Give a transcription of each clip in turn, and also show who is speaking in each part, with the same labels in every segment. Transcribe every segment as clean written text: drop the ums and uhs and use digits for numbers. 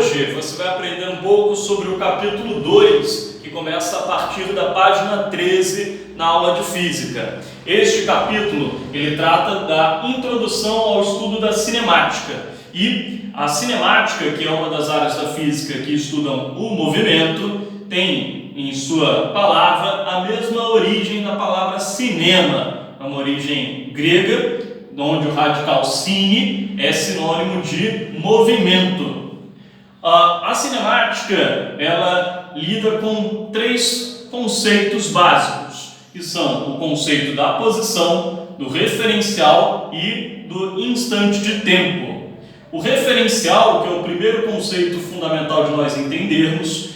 Speaker 1: hoje você vai aprender um pouco sobre o capítulo 2, que começa a partir da página 13 na aula de Física. Este capítulo ele trata da introdução ao estudo da cinemática. E a cinemática, que é uma das áreas da física que estudam o movimento, tem em sua palavra a mesma origem da palavra cinema, uma origem grega, onde o radical cine é sinônimo de movimento. A cinemática ela lida com três conceitos básicos, que são o conceito da posição, do referencial e do instante de tempo. O referencial, que é o primeiro conceito fundamental de nós entendermos,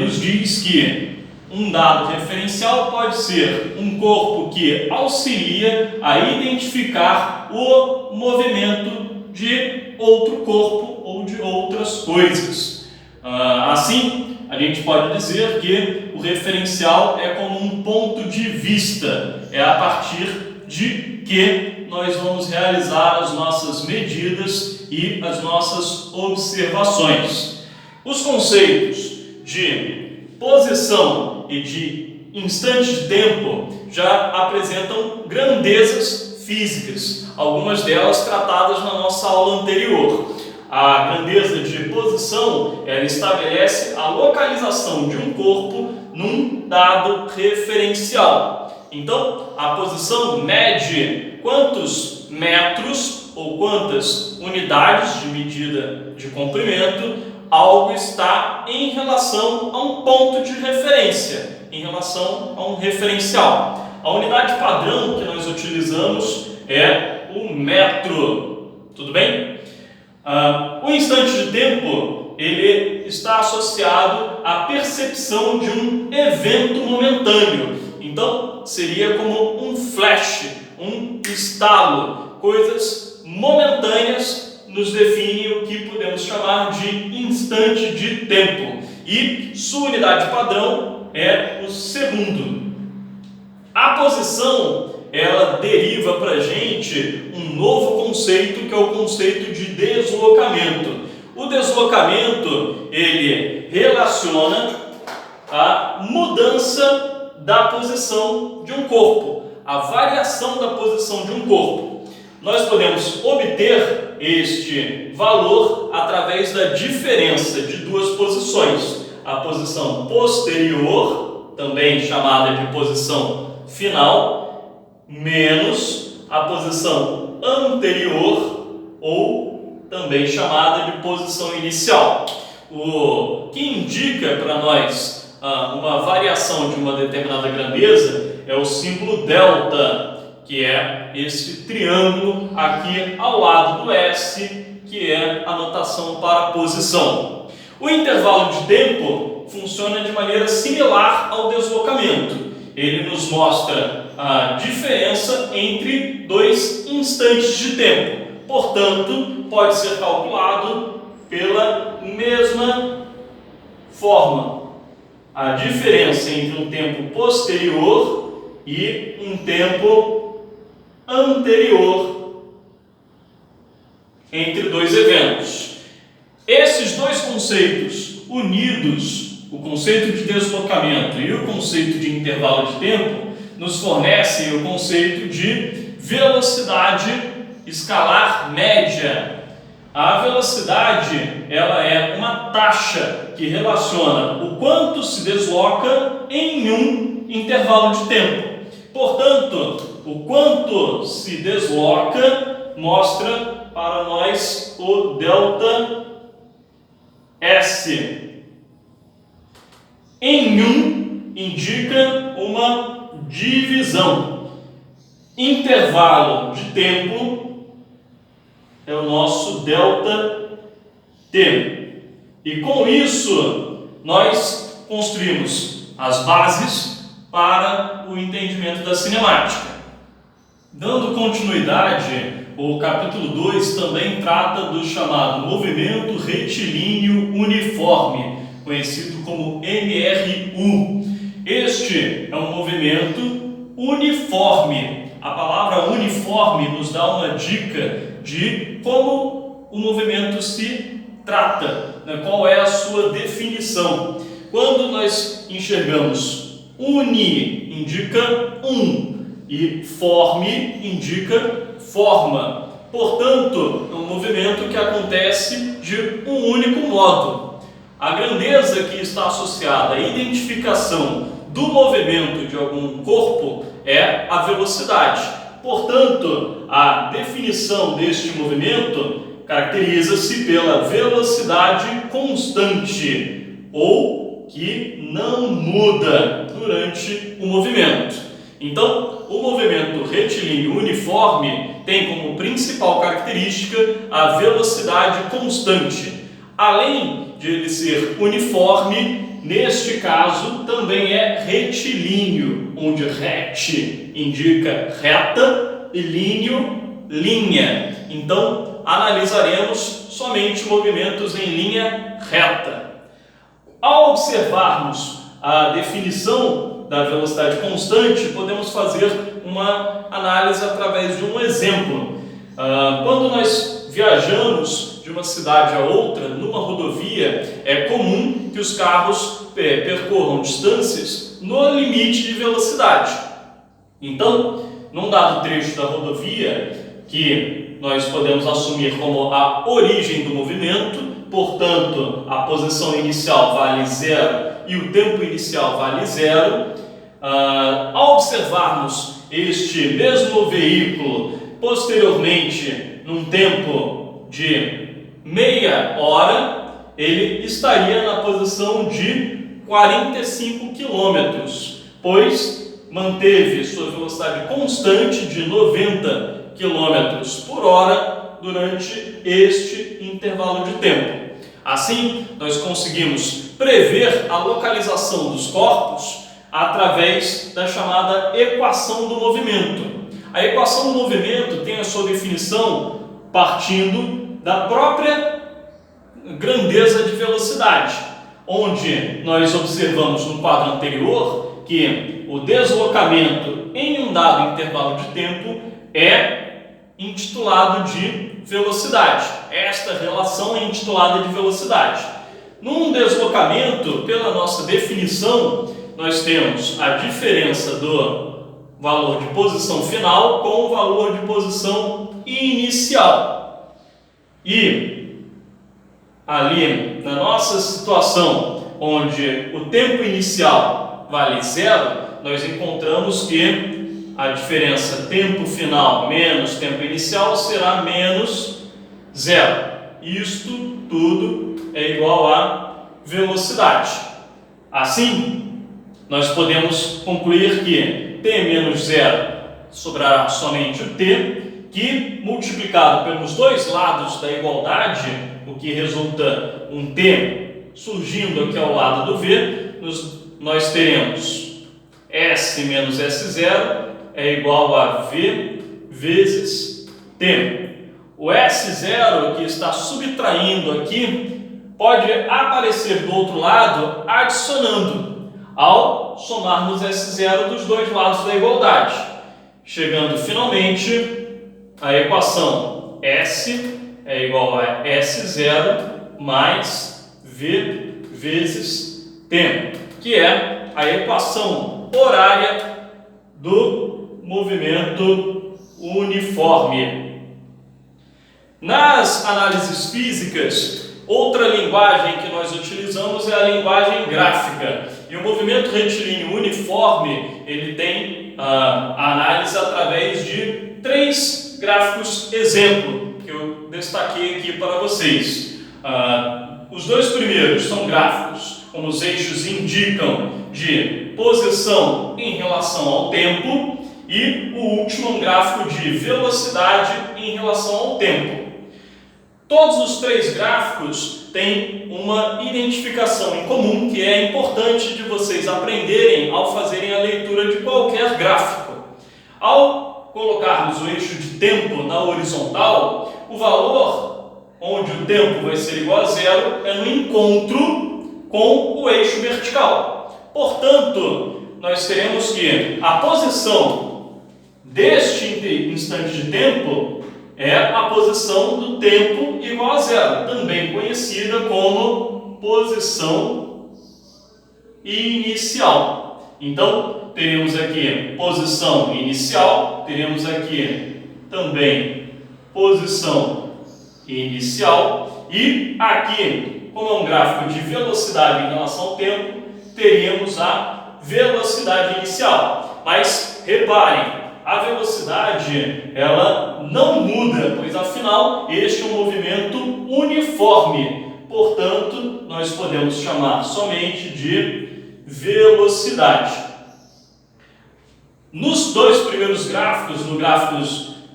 Speaker 1: nos diz que um dado referencial pode ser um corpo que auxilia a identificar o movimento de outro corpo ou de outras coisas. Assim, a gente pode dizer que o referencial é como um ponto de vista, é a partir de que nós vamos realizar as nossas medidas e as nossas observações. Os conceitos de posição e de instante de tempo já apresentam grandezas físicas, algumas delas tratadas na nossa aula anterior. A grandeza de posição, ela estabelece a localização de um corpo num dado referencial. Então, a posição mede quantos metros ou quantas unidades de medida de comprimento algo está em relação a um ponto de referência, em relação a um referencial. A unidade padrão que nós utilizamos é o metro. Tudo bem? O instante de tempo ele está associado à percepção de um evento momentâneo. Então, seria como um flash, um estalo, coisas momentâneas nos define o que podemos chamar de instante de tempo. E sua unidade padrão é o segundo. A posição, ela deriva para a gente um novo conceito, que é o conceito de deslocamento. O deslocamento, ele relaciona a mudança da posição de um corpo, a variação da posição de um corpo. Nós podemos obter este valor através da diferença de duas posições. A posição posterior, também chamada de posição final, menos a posição anterior, ou também chamada de posição inicial. O que indica para nós uma variação de uma determinada grandeza é o símbolo delta, que é esse triângulo aqui ao lado do S, que é a notação para a posição. O intervalo de tempo funciona de maneira similar ao deslocamento. Ele nos mostra a diferença entre dois instantes de tempo. Portanto, pode ser calculado pela mesma forma. A diferença entre um tempo posterior e um tempo anterior entre dois eventos. Esses dois conceitos unidos, o conceito de deslocamento e o conceito de intervalo de tempo, nos fornecem o conceito de velocidade escalar média. A velocidade, ela é uma taxa que relaciona o quanto se desloca em um intervalo de tempo. Portanto, o quanto se desloca mostra para nós o delta S. Em 1 indica uma divisão. Intervalo de tempo é o nosso delta T. E com isso nós construímos as bases para o entendimento da cinemática. Dando continuidade, o capítulo 2 também trata do chamado movimento retilíneo uniforme, conhecido como MRU. Este é um movimento uniforme. A palavra uniforme nos dá uma dica de como o movimento se trata, né? Qual é a sua definição? Quando nós enxergamos uni indica e forme indica forma. Portanto, é um movimento que acontece de um único modo. A grandeza que está associada à identificação do movimento de algum corpo é a velocidade. Portanto, a definição deste movimento caracteriza-se pela velocidade constante, ou que não muda durante o movimento. Então, o movimento retilíneo uniforme tem como principal característica a velocidade constante. Além de ele ser uniforme, neste caso também é retilíneo, onde ret indica reta e líneo, linha. Então, analisaremos somente movimentos em linha reta. Ao observarmos a definição da velocidade constante, podemos fazer uma análise através de um exemplo. Quando nós viajamos de uma cidade a outra, numa rodovia, é comum que os carros percorram distâncias no limite de velocidade. Então, num dado trecho da rodovia, que nós podemos assumir como a origem do movimento, portanto, a posição inicial vale 0 e o tempo inicial vale 0. Ao observarmos este mesmo veículo posteriormente num tempo de meia hora, ele estaria na posição de 45 km, pois manteve sua velocidade constante de 90 km por hora durante este intervalo de tempo. Assim, nós conseguimos prever a localização dos corpos através da chamada equação do movimento. A equação do movimento tem a sua definição partindo da própria grandeza de velocidade, onde nós observamos no quadro anterior que o deslocamento em um dado intervalo de tempo é intitulado de velocidade. Esta relação é intitulada de velocidade. Num deslocamento, pela nossa definição, nós temos a diferença do valor de posição final com o valor de posição inicial. E ali, na nossa situação, onde o tempo inicial vale 0, nós encontramos que a diferença tempo final menos tempo inicial será menos 0. Isto tudo é igual a velocidade. Assim, nós podemos concluir que t menos 0 sobrará somente o t, que multiplicado pelos dois lados da igualdade, o que resulta um t surgindo aqui ao lado do v, nós teremos S menos S0 é igual a V vezes T. O S0 que está subtraindo aqui pode aparecer do outro lado adicionando ao somarmos S0 dos dois lados da igualdade, chegando finalmente à equação S é igual a S0 mais V vezes T, que é a equação horária do movimento uniforme. Nas análises físicas, outra linguagem que nós utilizamos é a linguagem gráfica. E o movimento retilíneo uniforme, ele tem a análise através de 3 gráficos exemplo, que eu destaquei aqui para vocês. Os dois primeiros são gráficos, como os eixos indicam, de posição em relação ao tempo, e o último é um gráfico de velocidade em relação ao tempo. Todos os 3 gráficos têm uma identificação em comum que é importante de vocês aprenderem ao fazerem a leitura de qualquer gráfico. Ao colocarmos o eixo de tempo na horizontal, o valor onde o tempo vai ser igual a 0 é no encontro com o eixo vertical. Portanto, nós teremos que a posição deste instante de tempo é a posição do tempo igual a zero, também conhecida como posição inicial. Então, teremos aqui posição inicial, teremos aqui também posição inicial e aqui, como é um gráfico de velocidade em relação ao tempo, teríamos a velocidade inicial. Mas reparem, a velocidade ela não muda, pois afinal este é um movimento uniforme. Portanto, nós podemos chamar somente de velocidade. Nos dois primeiros gráficos,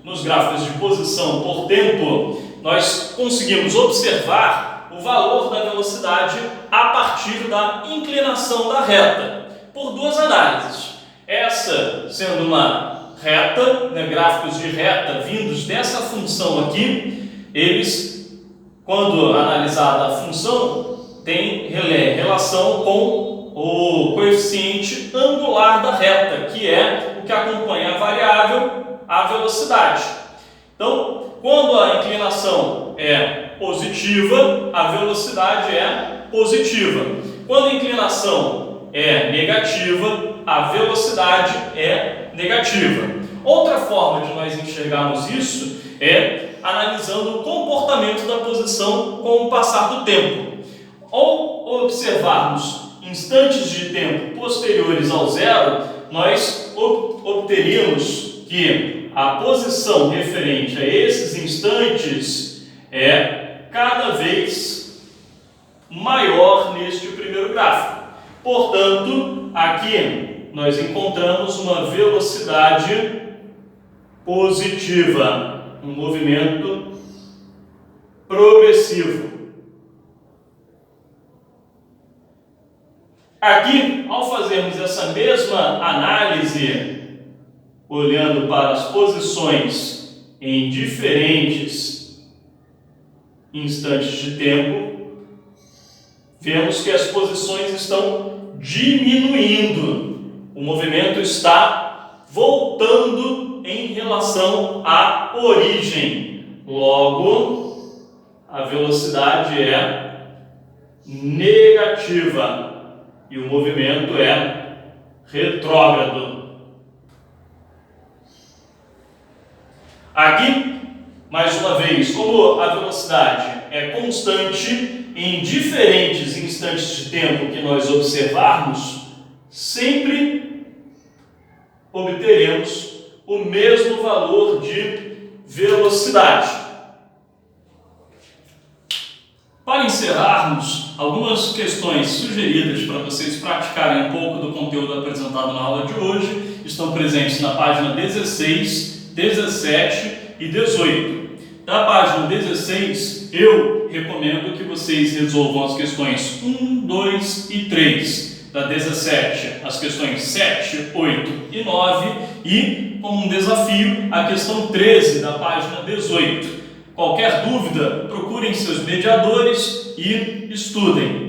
Speaker 1: nos gráficos de posição por tempo, nós conseguimos observar o valor da velocidade a partir da inclinação da reta, por duas análises. Essa sendo uma reta, gráficos de reta vindos dessa função aqui, eles, quando analisada a função, têm relação com o coeficiente angular da reta, que é o que acompanha a variável, a velocidade. Então, quando a inclinação é positiva, a velocidade é positiva. Quando a inclinação é negativa, a velocidade é negativa. Outra forma de nós enxergarmos isso é analisando o comportamento da posição com o passar do tempo. Ao observarmos instantes de tempo posteriores ao zero, nós obteríamos que a posição referente a esses instantes é cada vez maior neste primeiro gráfico. Portanto, aqui nós encontramos uma velocidade positiva, um movimento progressivo. Aqui, ao fazermos essa mesma análise, olhando para as posições em diferentes instantes de tempo, vemos que as posições estão diminuindo. O movimento está voltando em relação à origem. Logo, a velocidade é negativa e o movimento é retrógrado. Aqui, mais uma vez, como a velocidade é constante em diferentes instantes de tempo que nós observarmos, sempre obteremos o mesmo valor de velocidade. Para encerrarmos, algumas questões sugeridas para vocês praticarem um pouco do conteúdo apresentado na aula de hoje estão presentes na página 16, 17 e 18. Da página 16, eu recomendo que vocês resolvam as questões 1, 2 e 3. Da 17, as questões 7, 8 e 9 e, como um desafio, a questão 13 da página 18. Qualquer dúvida, procurem seus mediadores e estudem.